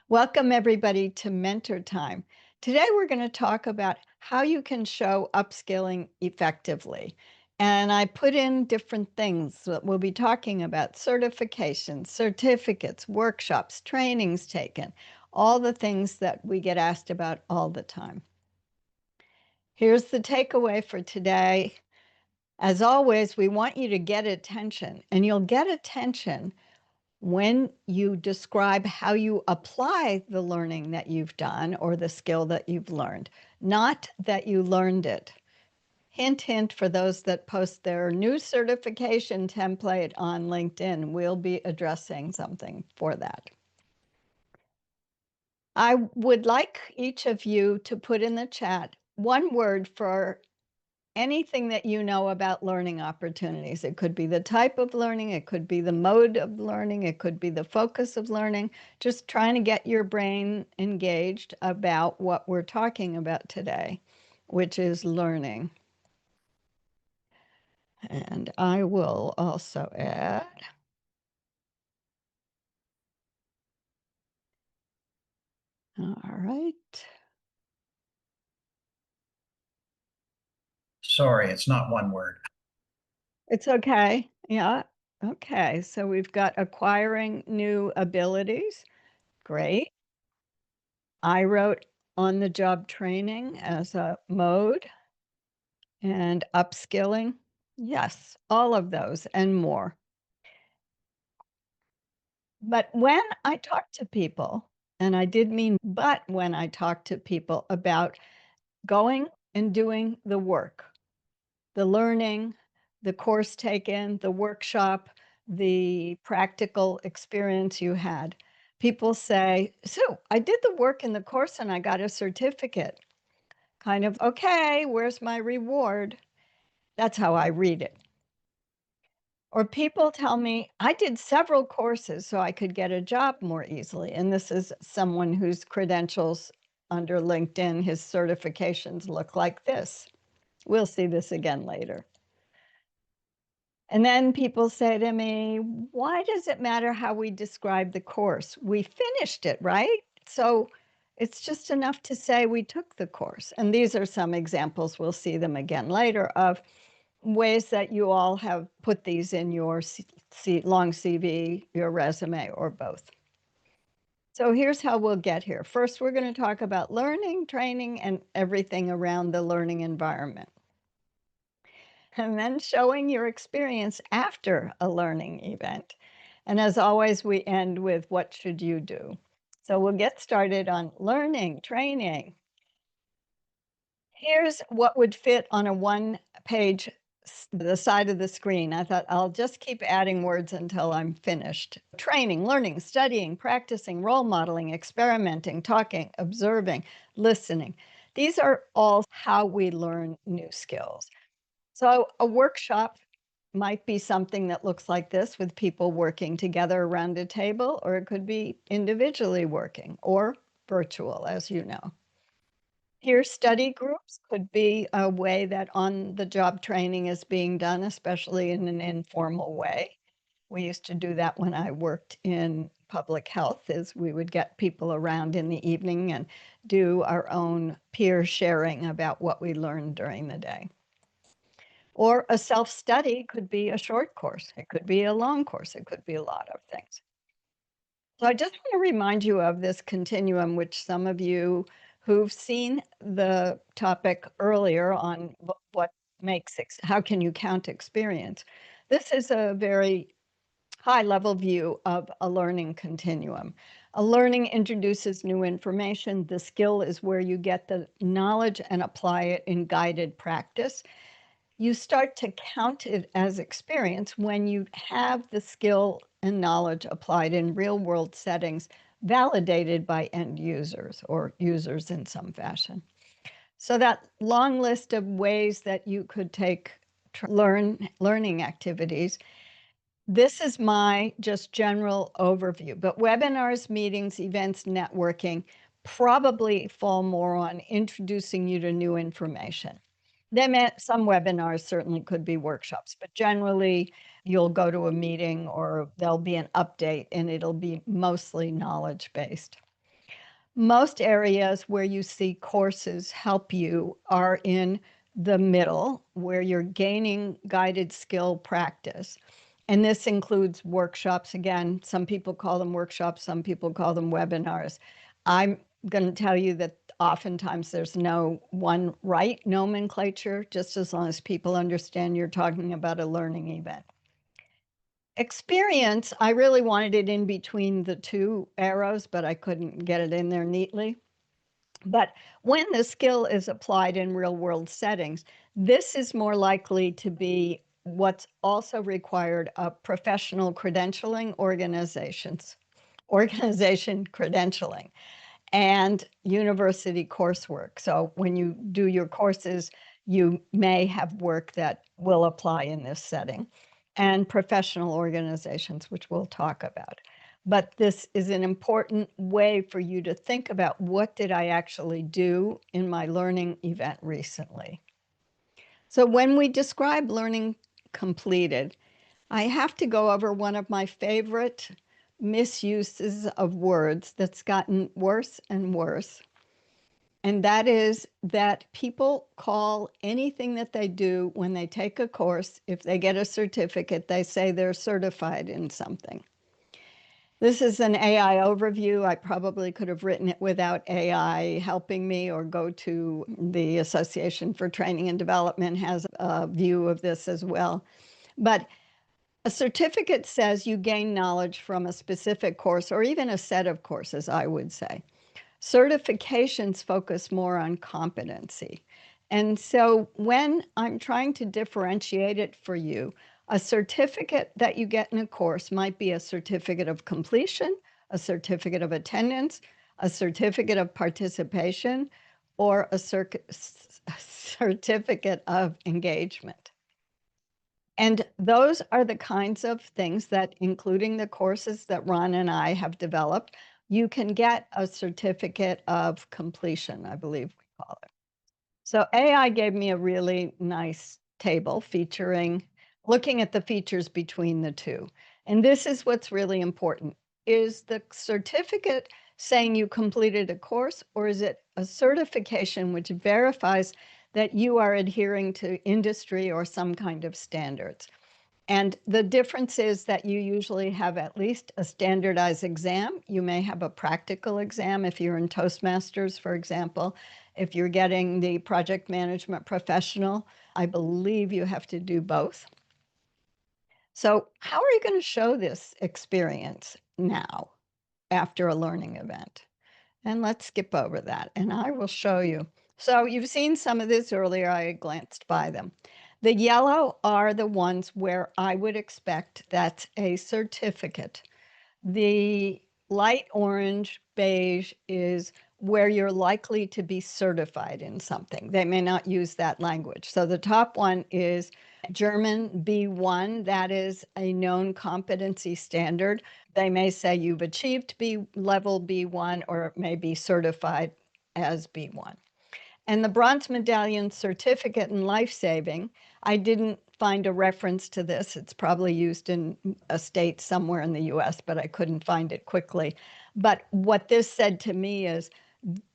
Welcome, everybody, to Mentor Time. Today, we're going to talk about how you can show upskilling effectively. And I put in different things that we'll be talking about: certifications, certificates, workshops, trainings taken, all the things that we get asked about all the time. Here's the takeaway for today. As always, we want you to get attention, and you'll get attention when you describe how you apply the learning that you've done or the skill that you've learned, not that you learned it. Hint, hint, for those that post their new certification template on LinkedIn, we'll be addressing something for that. I would like each of you to put in the chat one word for anything that you know about learning opportunities. It could be the type of learning, it could be the mode of learning, it could be the focus of learning. Just trying to get your brain engaged about what we're talking about today, which is learning. And I will also add, all right. Sorry, it's not one word. It's okay. Yeah. Okay. So we've got acquiring new abilities. Great. I wrote on the job training as a mode, and upskilling. Yes, all of those and more. But when I talk to people, and I did mean but when I talk to people about going and doing the work, the learning, the course taken, the workshop, the practical experience you had, people say, "Sue, I did the work in the course and I got a certificate." Kind of, okay, where's my reward? That's how I read it. Or people tell me, I did several courses so I could get a job more easily. And this is someone whose credentials under LinkedIn, his certifications look like this. We'll see this again later. And then people say to me, why does it matter how we describe the course? We finished it, right? So it's just enough to say we took the course. And these are some examples, we'll see them again later, of ways that you all have put these in your long CV, your resume, or both. So here's how we'll get here. First, we're going to talk about learning, training, and everything around the learning environment. And then showing your experience after a learning event. And as always, we end with what should you do? So we'll get started on learning, training. Here's what would fit on a one-page, the side of the screen. I thought I'll just keep adding words until I'm finished. Training, learning, studying, practicing, role modeling, experimenting, talking, observing, listening. These are all how we learn new skills. So a workshop might be something that looks like this, with people working together around a table, or it could be individually working or virtual, as you know. Peer study groups could be a way that on-the-job training is being done, especially in an informal way. We used to do that when I worked in public health, is we would get people around in the evening and do our own peer sharing about what we learned during the day. Or a self-study could be a short course. It could be a long course. It could be a lot of things. So I just want to remind you of this continuum, which some of you who've seen the topic earlier on what makes, how can you count experience? This is a very high-level view of a learning continuum. A learning introduces new information. The skill is where you get the knowledge and apply it in guided practice. You start to count it as experience when you have the skill and knowledge applied in real-world settings, validated by end users or users in some fashion. So that long list of ways that you could take learning activities, this is my just general overview. But webinars, meetings, events, networking probably fall more on introducing you to new information. Some webinars certainly could be workshops, but generally you'll go to a meeting or there'll be an update and it'll be mostly knowledge-based. Most areas where you see courses help you are in the middle, where you're gaining guided skill practice. And this includes workshops. Again, some people call them workshops, some people call them webinars. I'm going to tell you that oftentimes there's no one right nomenclature, just as long as people understand you're talking about a learning event. Experience, I really wanted it in between the two arrows, but I couldn't get it in there neatly. But when the skill is applied in real world settings, this is more likely to be what's also required of professional credentialing organizations, organization credentialing, and university coursework. So when you do your courses, you may have work that will apply in this setting, and professional organizations, which we'll talk about. But this is an important way for you to think about, what did I actually do in my learning event recently? So when we describe learning completed, I have to go over one of my favorite misuses of words that's gotten worse and worse. And that is that people call anything that they do when they take a course, if they get a certificate, they say they're certified in something. This is an AI overview. I probably could have written it without AI helping me, or go to the Association for Training and Development has a view of this as well. But a certificate says you gain knowledge from a specific course, or even a set of courses, I would say. Certifications focus more on competency. And so when I'm trying to differentiate it for you, a certificate that you get in a course might be a certificate of completion, a certificate of attendance, a certificate of participation, or a certificate of engagement. And those are the kinds of things that, including the courses that Ron and I have developed, you can get a certificate of completion, I believe we call it. So AI gave me a really nice table featuring, looking at the features between the two. And this is what's really important. Is the certificate saying you completed a course, or is it a certification which verifies that you are adhering to industry or some kind of standards? And the difference is that you usually have at least a standardized exam. You may have a practical exam if you're in Toastmasters, for example. If you're getting the project management professional, I believe you have to do both. So how are you going to show this experience now after a learning event? And let's skip over that, and I will show you. So you've seen some of this earlier. I glanced by them. The yellow are the ones where I would expect that's a certificate. The light orange, beige is where you're likely to be certified in something. They may not use that language. So the top one is German B1. That is a known competency standard. They may say you've achieved level B1, or it may be certified as B1. And the bronze medallion certificate in life saving, I didn't find a reference to this. It's probably used in a state somewhere in the US, but I couldn't find it quickly. But what this said to me is,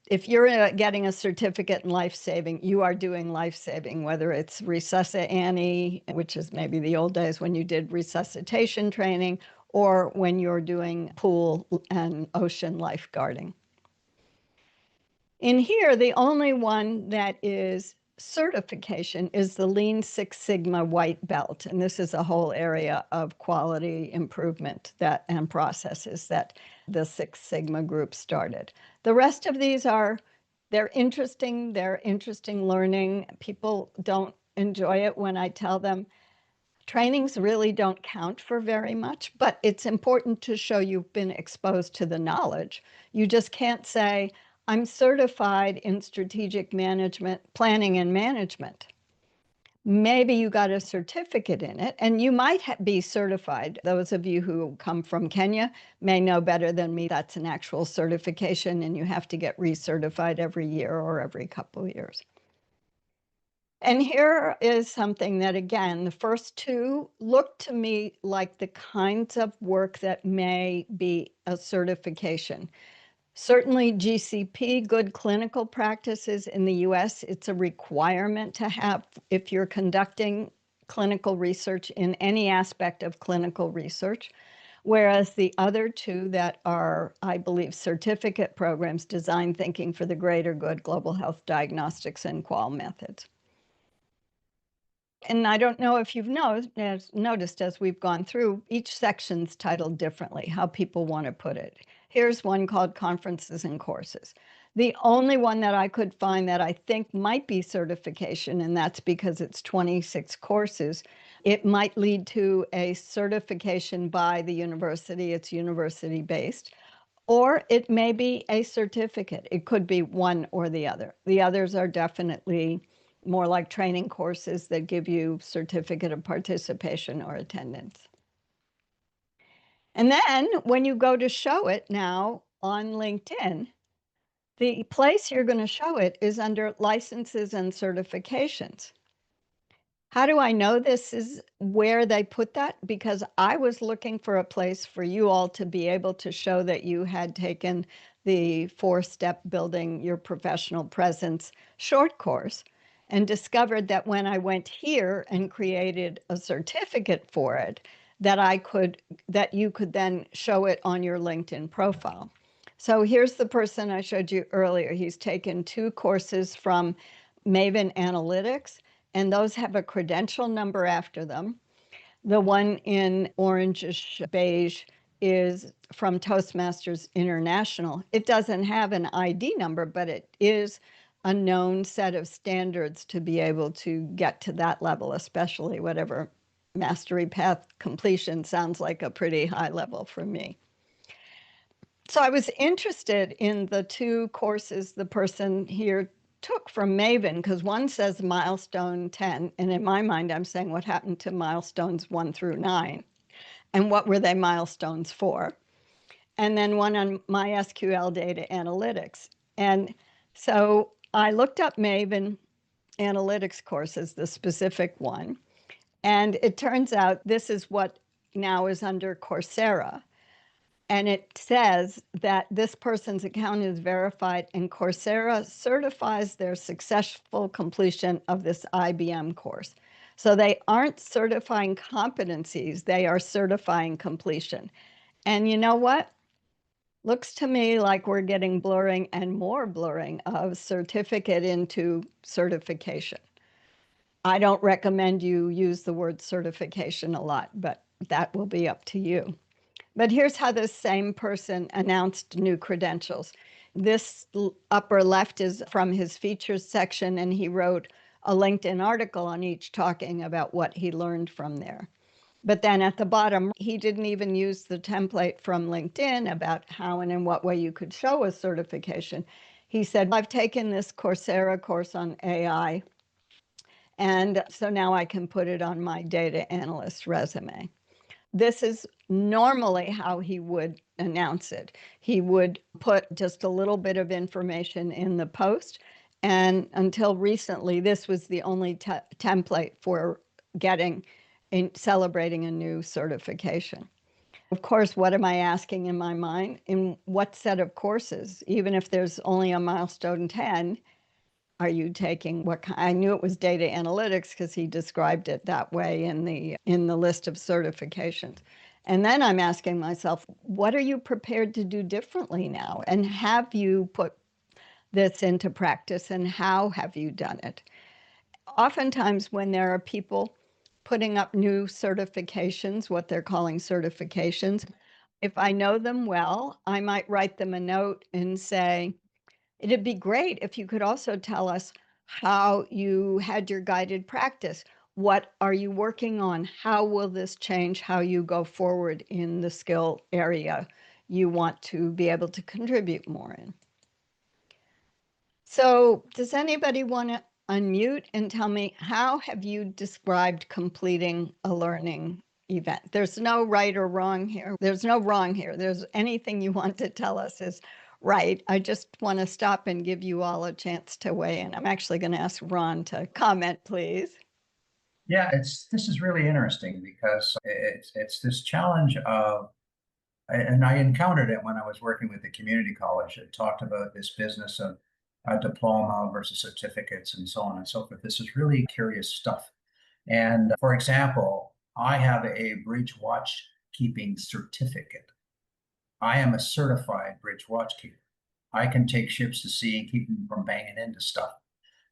if you're getting a certificate in life saving, you are doing life saving, whether it's Resusci Annie, which is maybe the old days when you did resuscitation training, or when you're doing pool and ocean lifeguarding. In here, the only one that is certification is the Lean Six Sigma white belt. And this is a whole area of quality improvement and processes that the Six Sigma group started. The rest of these they're interesting learning. People don't enjoy it when I tell them trainings really don't count for very much, but it's important to show you've been exposed to the knowledge. You just can't say, I'm certified in strategic management, planning and management. Maybe you got a certificate in it, and you might be certified. Those of you who come from Kenya may know better than me that's an actual certification, and you have to get recertified every year or every couple of years. And here is something that, again, the first two look to me like the kinds of work that may be a certification. Certainly GCP, good clinical practices in the US, it's a requirement to have if you're conducting clinical research in any aspect of clinical research. Whereas the other two that are, I believe, certificate programs, design thinking for the greater good, global health diagnostics, and qual methods. And I don't know if you've noticed as we've gone through, each section's titled differently, how people want to put it. Here's one called Conferences and Courses. The only one that I could find that I think might be certification, and that's because it's 26 courses, it might lead to a certification by the university. It's university-based. Or it may be a certificate. It could be one or the other. The others are definitely more like training courses that give you certificate of participation or attendance. And then when you go to show it now on LinkedIn, the place you're going to show it is under licenses and certifications. How do I know this is where they put that? Because I was looking for a place for you all to be able to show that you had taken the 4-step building your professional presence short course and discovered that when I went here and created a certificate for it, that you could then show it on your LinkedIn profile. So here's the person I showed you earlier. He's taken 2 courses from Maven Analytics, and those have a credential number after them. The one in orangish beige is from Toastmasters International. It doesn't have an ID number, but it is a known set of standards to be able to get to that level, especially whatever mastery path completion sounds like a pretty high level for me. So I was interested in the 2 courses the person here took from Maven, because one says milestone 10, and in my mind I'm saying what happened to milestones 1 through 9 and what were they milestones for, and then one on MySQL data analytics. And so I looked up Maven analytics courses, the specific one, and it turns out this is what now is under Coursera. And it says that this person's account is verified and Coursera certifies their successful completion of this IBM course. So they aren't certifying competencies, they are certifying completion. And you know what? Looks to me like we're getting blurring and more blurring of certificate into certification. I don't recommend you use the word certification a lot, but that will be up to you. But here's how this same person announced new credentials. This upper left is from his features section, and he wrote a LinkedIn article on each talking about what he learned from there. But then at the bottom, he didn't even use the template from LinkedIn about how and in what way you could show a certification. He said, I've taken this Coursera course on AI, and so now I can put it on my data analyst resume. This is normally how he would announce it. He would put just a little bit of information in the post, and until recently, this was the only template for celebrating a new certification. Of course, what am I asking in my mind? In what set of courses? Even if there's only a milestone 10, are you taking what kind? I knew it was data analytics because he described it that way in the list of certifications. And then I'm asking myself, what are you prepared to do differently now? And have you put this into practice, and how have you done it? Oftentimes when there are people putting up new certifications, what they're calling certifications, if I know them well, I might write them a note and say, it'd be great if you could also tell us how you had your guided practice. What are you working on? How will this change how you go forward in the skill area you want to be able to contribute more in? So does anybody want to unmute and tell me, how have you described completing a learning event? There's no right or wrong here. There's no wrong here. There's anything you want to tell us is right. I just want to stop and give you all a chance to weigh in. I'm actually going to ask Ron to comment, please. Yeah, this is really interesting because it's this challenge of and I encountered it when I was working with the community college. It talked about this business of a diploma versus certificates and so on and so forth. This is really curious stuff. And for example, I have a bridge watch keeping certificate. I am a certified bridge watch keeper. I can take ships to sea and keep them from banging into stuff.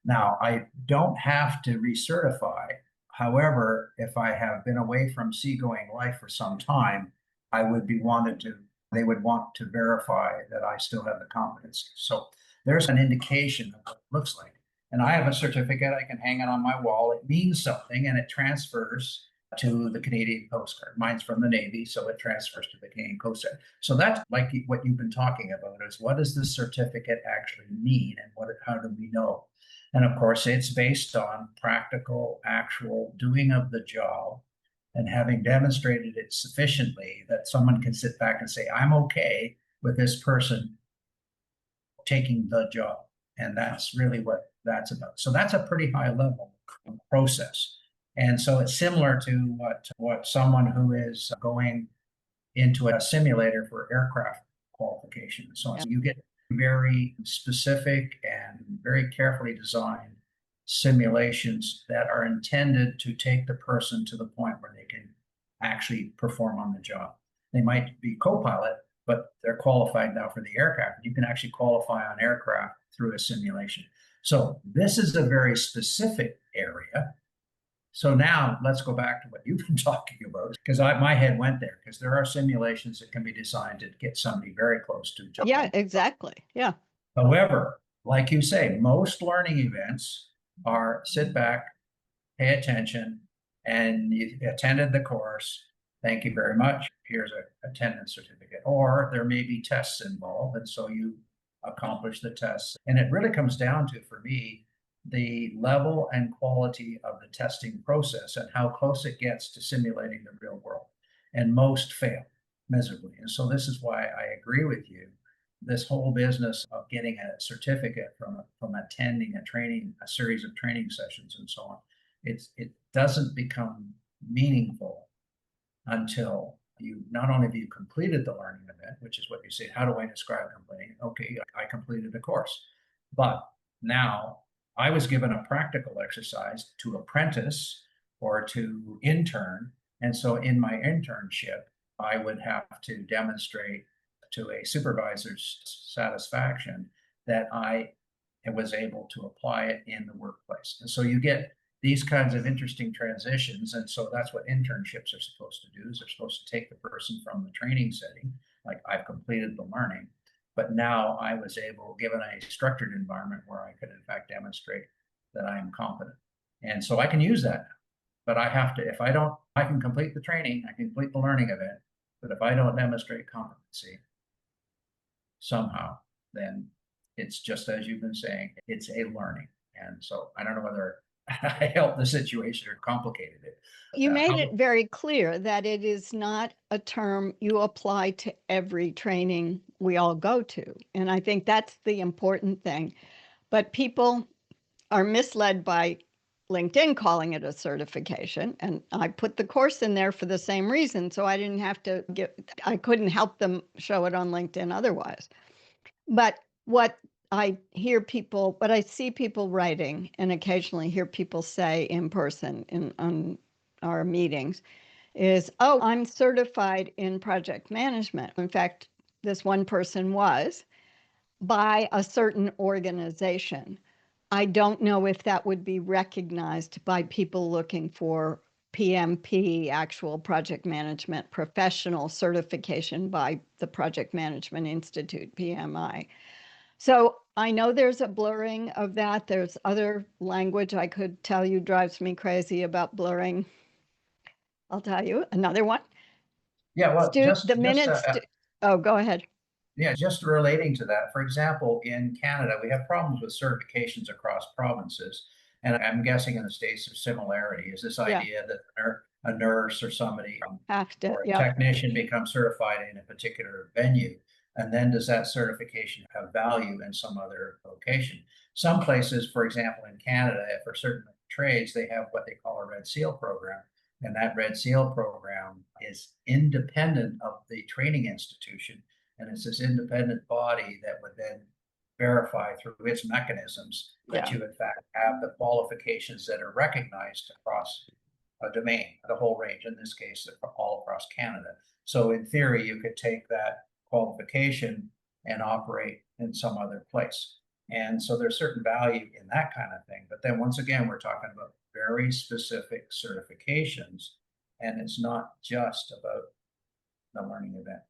Now, I don't have to recertify. However, if I have been away from seagoing life for some time, I would be wanted to, they would want to verify that I still have the competency. So there's an indication of what it looks like. And I have a certificate, I can hang it on my wall. It means something and it transfers to the Canadian Coast Guard. Mine's from the Navy, so it transfers to the Canadian Coast Guard. So that's like what you've been talking about is what does this certificate actually mean and how do we know? And of course, it's based on practical, actual doing of the job and having demonstrated it sufficiently that someone can sit back and say, I'm okay with this person taking the job. And that's really what that's about. So that's a pretty high level process. And so it's similar to what someone who is going into a simulator for aircraft qualification and so on. So you get very specific and very carefully designed simulations that are intended to take the person to the point where they can actually perform on the job. They might be co-pilot, but they're qualified now for the aircraft. You can actually qualify on aircraft through a simulation. So this is a very specific area. So now let's go back to what you've been talking about, because my head went there, because there are simulations that can be designed to get somebody very close to jumping. Yeah, exactly. Yeah. However, like you say, most learning events are sit back, pay attention, and you attended the course. Thank you very much. Here's an attendance certificate. Or there may be tests involved, and so you accomplish the tests. And it really comes down to, for me, the level and quality of the testing process and how close it gets to simulating the real world. And most fail miserably. And so this is why I agree with you. This whole business of getting a certificate from attending a series of training sessions and so on, it doesn't become meaningful until you not only have you completed the learning event, which is what you say, how do I describe completing? Okay, I completed the course. But now I was given a practical exercise to apprentice or to intern. And so in my internship, I would have to demonstrate to a supervisor's satisfaction that I was able to apply it in the workplace. And so you get these kinds of interesting transitions. And so that's what internships are supposed to do, is they're supposed to take the person from the training setting, like I've completed the learning, but now I was able, given a structured environment where I could in fact demonstrate that I am competent. And so I can use that now. But I have to, if I don't, I can complete the training, I can complete the learning event, but if I don't demonstrate competency somehow, then it's just as you've been saying, it's a learning. And so I don't know whether I helped the situation or complicated it. You made it very clear that it is not a term you apply to every training we all go to. And I think that's the important thing. But people are misled by LinkedIn calling it a certification. And I put the course in there for the same reason. So I didn't have to I couldn't help them show it on LinkedIn otherwise. But what I see people writing and occasionally hear people say in person on our meetings is, oh, I'm certified in project management. In fact, this one person was by a certain organization. I don't know if that would be recognized by people looking for PMP, actual project management professional certification by the Project Management Institute, PMI. So I know there's a blurring of that. There's other language I could tell you drives me crazy about blurring. I'll tell you another one. Yeah, well, Oh, go ahead. Yeah, just relating to that, for example, in Canada, we have problems with certifications across provinces. And I'm guessing in the States there's similarity. Is this idea that a nurse or somebody or a technician becomes certified in a particular venue? And then does that certification have value in some other location? Some places, for example, in Canada, for certain trades, they have what they call a Red Seal program. And that Red Seal program is independent of the training institution. And it's this independent body that would then verify through its mechanisms that Yeah. you, in fact, have the qualifications that are recognized across a domain, the whole range, in this case, all across Canada. So in theory, you could take that qualification and operate in some other place. And so there's certain value in that kind of thing. But then once again, we're talking about very specific certifications, and it's not just about the learning event.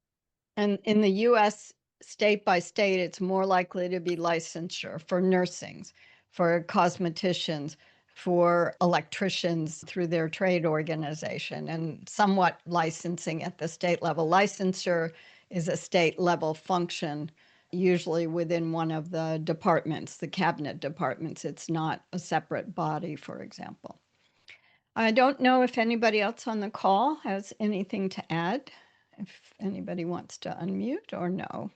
And in the US, state by state, it's more likely to be licensure for nursing, for cosmeticians, for electricians through their trade organization, and somewhat licensing at the state level. Licensure is a state level function, usually within one of the departments, the cabinet departments. It's not a separate body, for example. I don't know if anybody else on the call has anything to add, if anybody wants to unmute or no.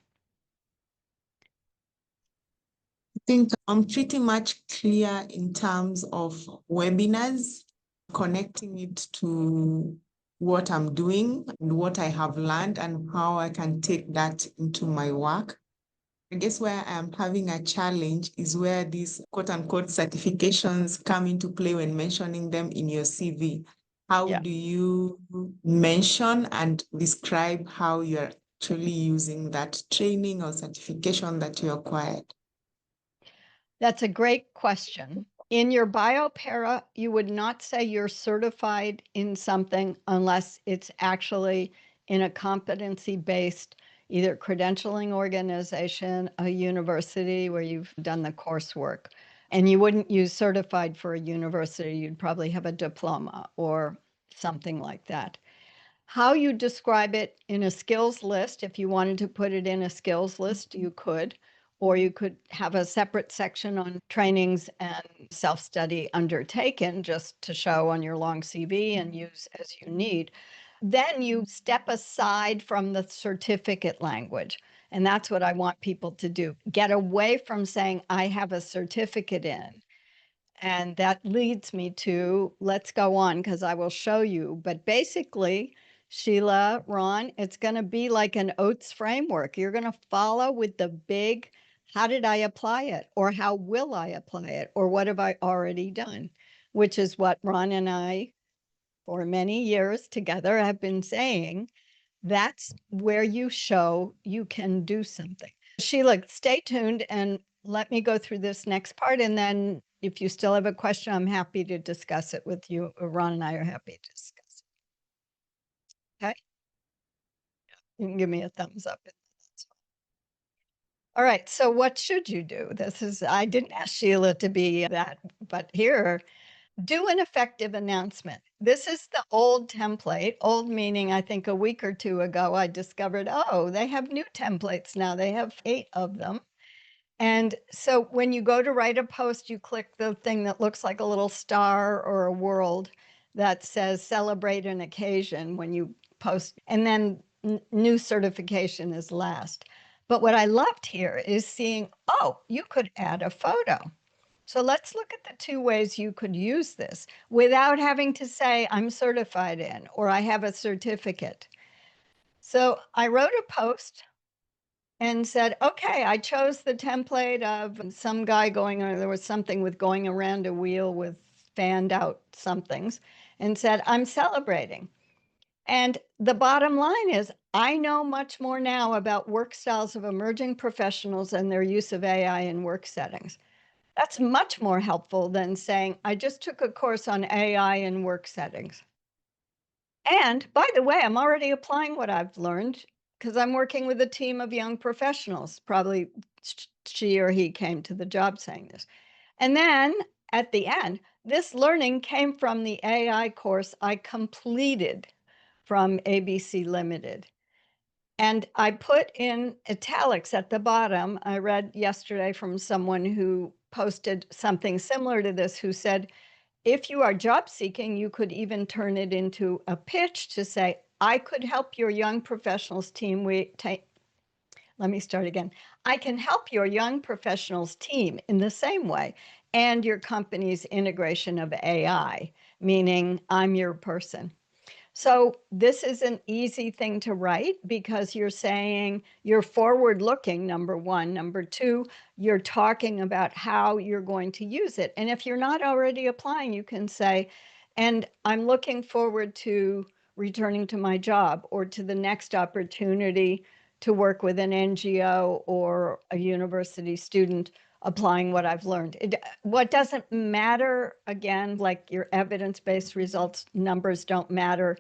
I think I'm pretty much clear in terms of webinars, connecting it to what I'm doing and what I have learned and how I can take that into my work. I guess where I am having a challenge is where these quote unquote certifications come into play when mentioning them in your CV. How Yeah. do you mention and describe how you're actually using that training or certification that you acquired? That's a great question. In your bio para, you would not say you're certified in something unless it's actually in a competency-based, either credentialing organization, a university where you've done the coursework. And you wouldn't use certified for a university, you'd probably have a diploma or something like that. How you describe it in a skills list, if you wanted to put it in a skills list, you could, or you could have a separate section on trainings and self-study undertaken just to show on your long CV and use as you need. Then you step aside from the certificate language. And that's what I want people to do. Get away from saying, I have a certificate in. And that leads me to, let's go on because I will show you. But basically, Sheila, Ron, it's going to be like an OATS framework. You're going to follow with the big, how did I apply it? Or how will I apply it? Or what have I already done? Which is what Ron and I, for many years together, have been saying. That's where you show you can do something. Sheila, stay tuned and let me go through this next part. And then if you still have a question, I'm happy to discuss it with you. Ron and I are happy to discuss it. Okay? You can give me a thumbs up. All right, so what should you do? I didn't ask Sheila to be that, but here, do an effective announcement. This is the old template, old meaning I think a week or two ago, I discovered, oh, they have new templates now. They have 8 of them. And so when you go to write a post, you click the thing that looks like a little star or a world that says celebrate an occasion when you post, and then new certification is last. But what I loved here is seeing, oh, you could add a photo. So let's look at the 2 ways you could use this without having to say, I'm certified in, or I have a certificate. So I wrote a post and said, okay, I chose the template of some guy going, or there was something with going around a wheel with fanned out somethings, and said, I'm celebrating. And the bottom line is, I know much more now about work styles of emerging professionals and their use of AI in work settings. That's much more helpful than saying, I just took a course on AI in work settings. And by the way, I'm already applying what I've learned because I'm working with a team of young professionals. Probably she or he came to the job saying this. And then at the end, this learning came from the AI course I completed from ABC Limited. And I put in italics at the bottom. I read yesterday from someone who posted something similar to this, who said, if you are job seeking, you could even turn it into a pitch to say, I could help your young professionals team. Let me start again. I can help your young professionals team in the same way and your company's integration of AI. meaning I'm your person. So this is an easy thing to write because you're saying you're forward looking, number one. Number two, you're talking about how you're going to use it. And if you're not already applying, you can say, and I'm looking forward to returning to my job or to the next opportunity to work with an NGO or a university student applying what I've learned. What doesn't matter, again, like your evidence-based results, numbers don't matter,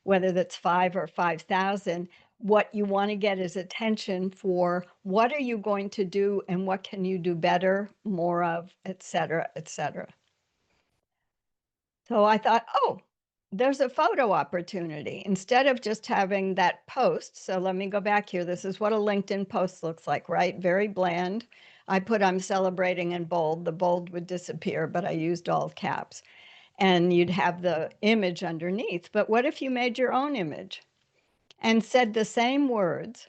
whether that's 5 or 5,000. What you want to get is attention for what are you going to do and what can you do better, more of, et cetera, et cetera. So I thought, oh, there's a photo opportunity instead of just having that post. So let me go back here. This is what a LinkedIn post looks like, right? Very bland. I put I'm celebrating in bold. The bold would disappear, but I used all caps. And you'd have the image underneath. But what if you made your own image and said the same words?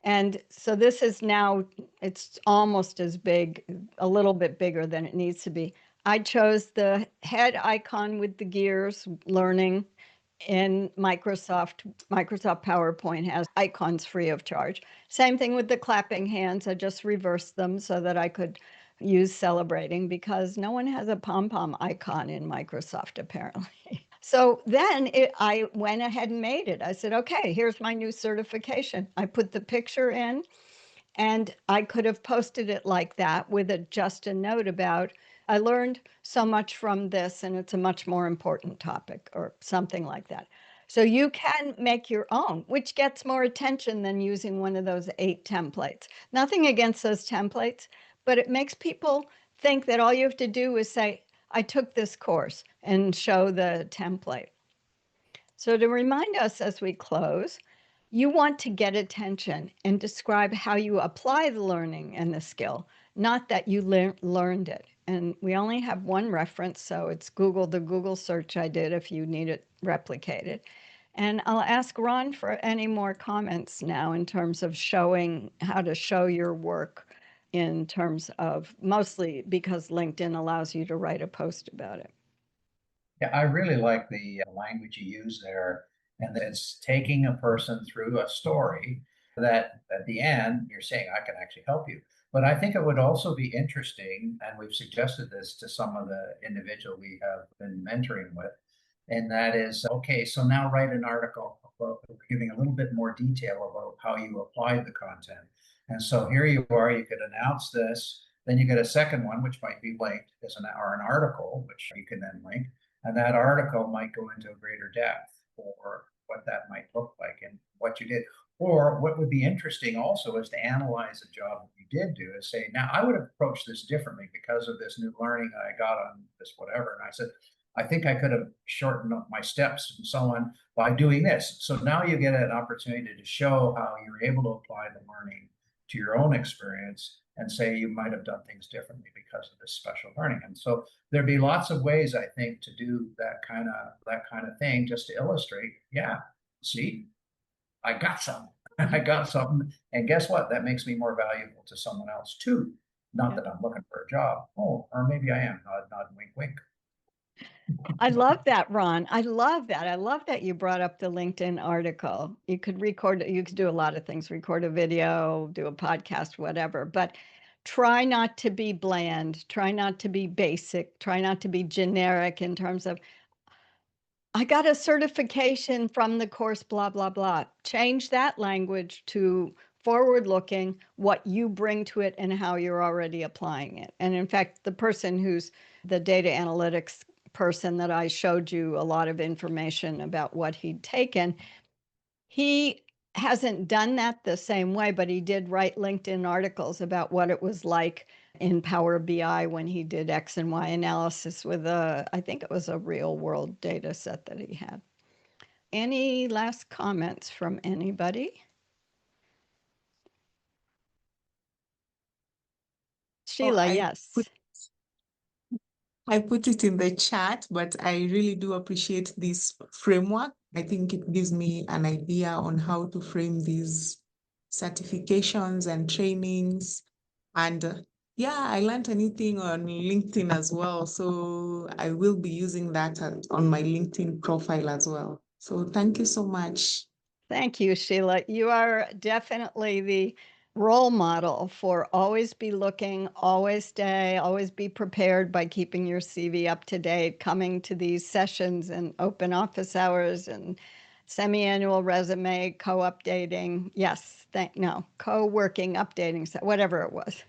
And so this is now, it's almost as big, a little bit bigger than it needs to be. I chose the head icon with the gears, learning in Microsoft. Microsoft PowerPoint has icons free of charge. Same thing with the clapping hands. I just reversed them so that I could use celebrating because no one has a pom-pom icon in Microsoft apparently. So then I went ahead and made it. I said, okay, here's my new certification. I put the picture in and I could have posted it like that with just a note about, I learned so much from this and it's a much more important topic or something like that. So you can make your own, which gets more attention than using one of those 8 templates. Nothing against those templates, but it makes people think that all you have to do is say, I took this course and show the template. So to remind us as we close, you want to get attention and describe how you apply the learning and the skill, not that you learned it. And we only have one reference, so it's Google, the Google search I did if you need it replicated. And I'll ask Ron for any more comments now in terms of showing how to show your work in terms of mostly because LinkedIn allows you to write a post about it. Yeah, I really like the language you use there, and that it's taking a person through a story that at the end you're saying, I can actually help you. But I think it would also be interesting, and we've suggested this to some of the individual we have been mentoring with, and that is, okay, so now write an article about giving a little bit more detail about how you applied the content. And so here you are, you could announce this, then you get a second one, which might be linked as an article, which you can then link. And that article might go into a greater depth for what that might look like and what you did. Or what would be interesting also is to analyze a job that you did do is say, now I would have approached this differently because of this new learning I got on this whatever. And I said, I think I could have shortened up my steps and so on by doing this. So now you get an opportunity to show how you're able to apply the learning to your own experience and say you might have done things differently because of this special learning. And so there'd be lots of ways, I think, to do that kind of thing just to illustrate, yeah, see, I got something. I got something. And guess what? That makes me more valuable to someone else too. Not that I'm looking for a job. Oh, or maybe I am. Nod, nod, wink, wink. I love that, Ron. I love that. I love that you brought up the LinkedIn article. You could record, you could do a lot of things, record a video, do a podcast, whatever, but try not to be bland, try not to be basic, try not to be generic in terms of, I got a certification from the course, blah, blah, blah. Change that language to forward looking, what you bring to it and how you're already applying it. And in fact, the person who's the data analytics person that I showed you a lot of information about what he'd taken, he hasn't done that the same way, but he did write LinkedIn articles about what it was like in Power BI when he did X and Y analysis with I think it was a real world data set that he had. Any last comments from anybody? Sheila, yes. I put it in the chat, but I really do appreciate this framework. I think it gives me an idea on how to frame these certifications and trainings. And Yeah, I learned a new thing on LinkedIn as well. So I will be using that on my LinkedIn profile as well. So thank you so much. Thank you, Sheila. You are definitely the role model for always be looking, always stay, always be prepared by keeping your CV up to date, coming to these sessions and open office hours and semi-annual resume, co-updating. Yes, no, co-working, updating, whatever it was.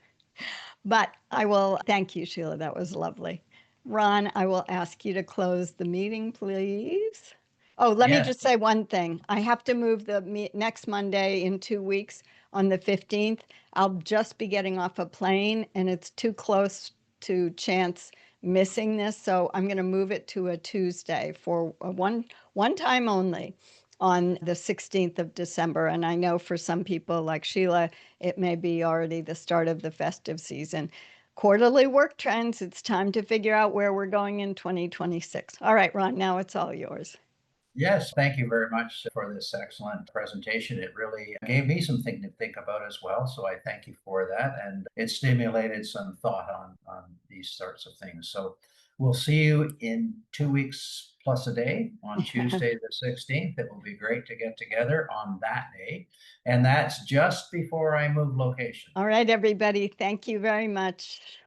But I will thank you, Sheila. That was lovely. Ron, I will ask you to close the meeting, please. Oh, let me Yes. just say one thing. I have to move the next Monday in 2 weeks on the 15th. I'll just be getting off a plane and it's too close to chance missing this. So I'm going to move it to a Tuesday for one time only on the 16th of December. And I know for some people like Sheila, it may be already the start of the festive season. Quarterly work trends, it's time to figure out where we're going in 2026. All right, Ron, now it's all yours. Yes, thank you very much for this excellent presentation. It really gave me something to think about as well. So I thank you for that. And it stimulated some thought on these sorts of things. So we'll see you in 2 weeks plus a day on Tuesday the 16th. It will be great to get together on that day. And that's just before I move location. All right, everybody. Thank you very much.